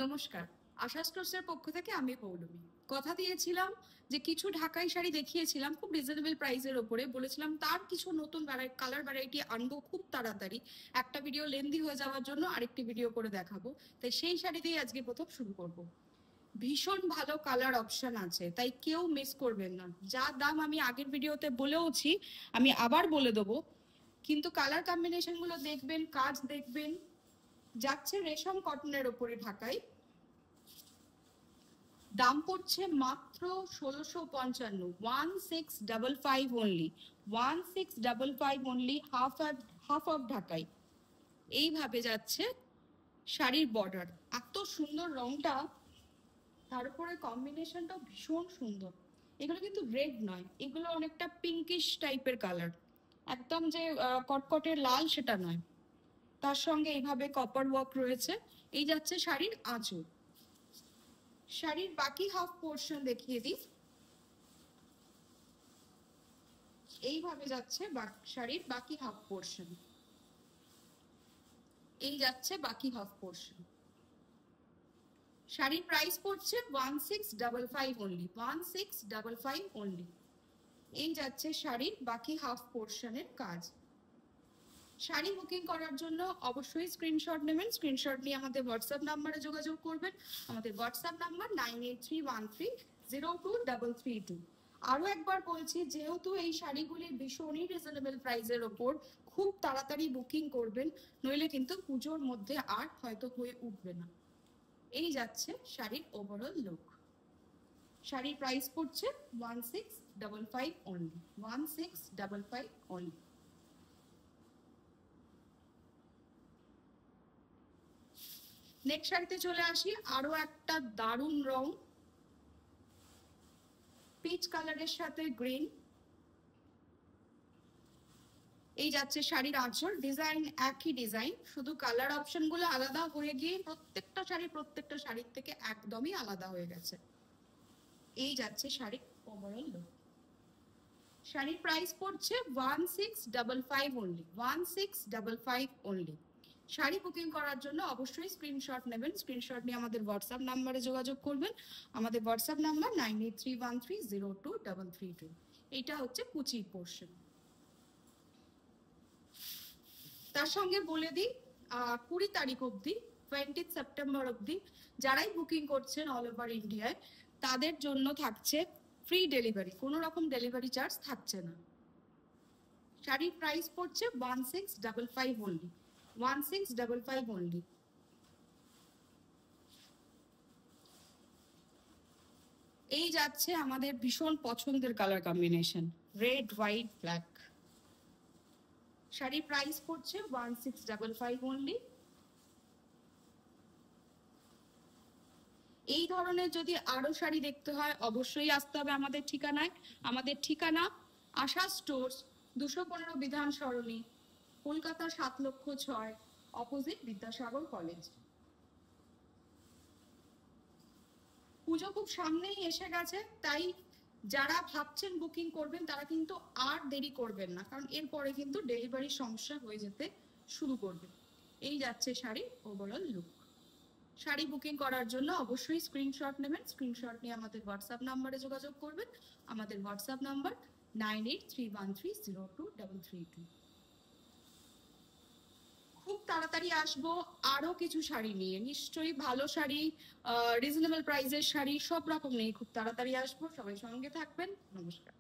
নমস্কার। আশা স্টোর্সের পক্ষ থেকে আমি পৌলমী। কথা দিয়েছিলাম যে কিছু ঢাকাই শাড়ি দেখিয়েছিলাম খুব রিজনেবল প্রাইসের ওপরে, বলেছিলাম তার কিছু নতুন কালার ভ্যারাইটি আনবো খুব তাড়াতাড়ি। একটা ভিডিও লেন্দি হয়ে যাওয়ার জন্য আরেকটি ভিডিও করে দেখাবো, তাই সেই শাড়ি দিয়ে আজকে প্রথম শুরু করব। ভীষণ ভালো কালার অপশন আছে, তাই কেউ মিস করবেন না। যা দাম আমি আগের ভিডিওতে বলেওছি, আমি আবার বলে দেবো, কিন্তু কালার কম্বিনেশন গুলো দেখবেন, কাজ দেখবেন। যাচ্ছে রেশম কটনের ওপরে ঢাকাই, দাম পড়ছে মাত্র ১৬৫৫। 1655 অনলি, 1655 অনলি। হাফ অফ ঢাকাই। এইভাবে যাচ্ছে শাড়ির বর্ডার, এত সুন্দর রংটা, তার উপরে কম্বিনেশনটা ভীষণ সুন্দর। এগুলো কিন্তু রেড নয়, এগুলো অনেকটা পিঙ্কিশ টাইপের কালার, একদম যে কটকটের লাল সেটা নয়। তার সঙ্গে এইভাবে কপার ওয়ার্ক রয়েছে। এই যাচ্ছে শাড়ির আঁচল। শাড়ির বাকি হাফ পোর্শন দেখিয়ে দিই। এইভাবে যাচ্ছে শাড়ির বাকি হাফ পোর্শন। এই যাচ্ছে বাকি হাফ পোর্শন। শাড়ির প্রাইস পড়ছে 1655 অনলি, 1655 অনলি। এই যাচ্ছে শাড়ির বাকি হাফ পোর্শনের কাজ। শাড়ি বুকিং করার জন্য অবশ্যই স্ক্রিনশট নেবেন। স্ক্রিনশট নিয়ে আমাদের হোয়াটসঅ্যাপ নাম্বারে যোগাযোগ করবেন। আমাদের হোয়াটসঅ্যাপ নাম্বার 9831302332। আরো একবার বলছি, যেহেতু এই শাড়িগুলি ভীষণই রিজনেবল প্রাইসের ওপর, খুব তাড়াতাড়ি বুকিং করবেন, নইলে কিন্তু পুজোর মধ্যে আর হয়তো হয়ে উঠবে না। এই যাচ্ছে শাড়ির ওভারঅল লুক। শাড়ির প্রাইস পড়ছে 1655 অনলি, 1655 অনলি। নেক্সট শাড়িতে চলে আসি। আরো একটা দারুণ রং, পিচ কালারের সাথে গ্রিন। এই যাচ্ছে শাড়ির আঁচল। ডিজাইন একই ডিজাইন, শুধু কালার অপশন গুলো আলাদা হয়ে গিয়ে প্রত্যেকটা শাড়ির থেকে একদমই আলাদা হয়ে গেছে। এই যাচ্ছে শাড়ির ওভারঅল লুক। শাড়ির প্রাইস পড়ছে 1655 অনলি, 1655 অনলি। শাড়ি বুকিং করার জন্য অবশ্যই স্ক্রিনশট নেবেন। স্ক্রিনশট নিয়ে আমাদের হোয়াটসঅ্যাপ নাম্বারে যোগাযোগ করবেন। আমাদের হোয়াটসঅ্যাপ নাম্বার 9831302332। এইটা হচ্ছে কুচির পোর্শন। তার সঙ্গে বলে দিই, 20 তারিখ অবধি, 20 সেপ্টেম্বর অবধি যারাই বুকিং করছেন অল ওভার ইন্ডিয়ায়, তাদের জন্য থাকছে ফ্রি ডেলিভারি, কোনো রকম ডেলিভারি চার্জ থাকছে না। শাড়ির প্রাইস পড়ছে 1655 অনলি, 1655 অনলি। এই যাচ্ছে আমাদের ভীষণ পছন্দের colour combination, red white black. শাড়ির প্রাইস পড়ছে 1655 অনলি। এই ধরনের যদি আরো শাড়ি দেখতে হয় অবশ্যই আসতে হবে আমাদের ঠিকানায়। আমাদের ঠিকানা আশা স্টোর্স, 215 বিধান সরণি, কলকাতা 7,06,, অপোজিট বিদ্যাসাগর কলেজ। পুজো খুব সামনেই এসে গেছে, তাই যারা ভাবছেন বুকিং করবেন তারা কিন্তু আর দেরি করবেন না, কারণ এরপরে কিন্তু ডেলিভারির সমস্যা হয়ে যেতে শুরু করবে। এই যাচ্ছে sari overall look. Sari booking করার জন্য অবশ্যই স্ক্রিনশট নেবেন। স্ক্রিনশট নিয়ে আমাদের হোয়াটসঅ্যাপ নাম্বারে যোগাযোগ করবেন। আমাদের হোয়াটসঅ্যাপ নাম্বার 9831302332। খুব তাড়াতাড়ি আসবো আরো কিছু শাড়ি নিয়ে, নিশ্চয়ই ভালো শাড়ি, রিজনেবল প্রাইসের শাড়ি, সব রকম নিয়ে খুব তাড়াতাড়ি আসবো। সবাই সঙ্গে থাকবেন। নমস্কার।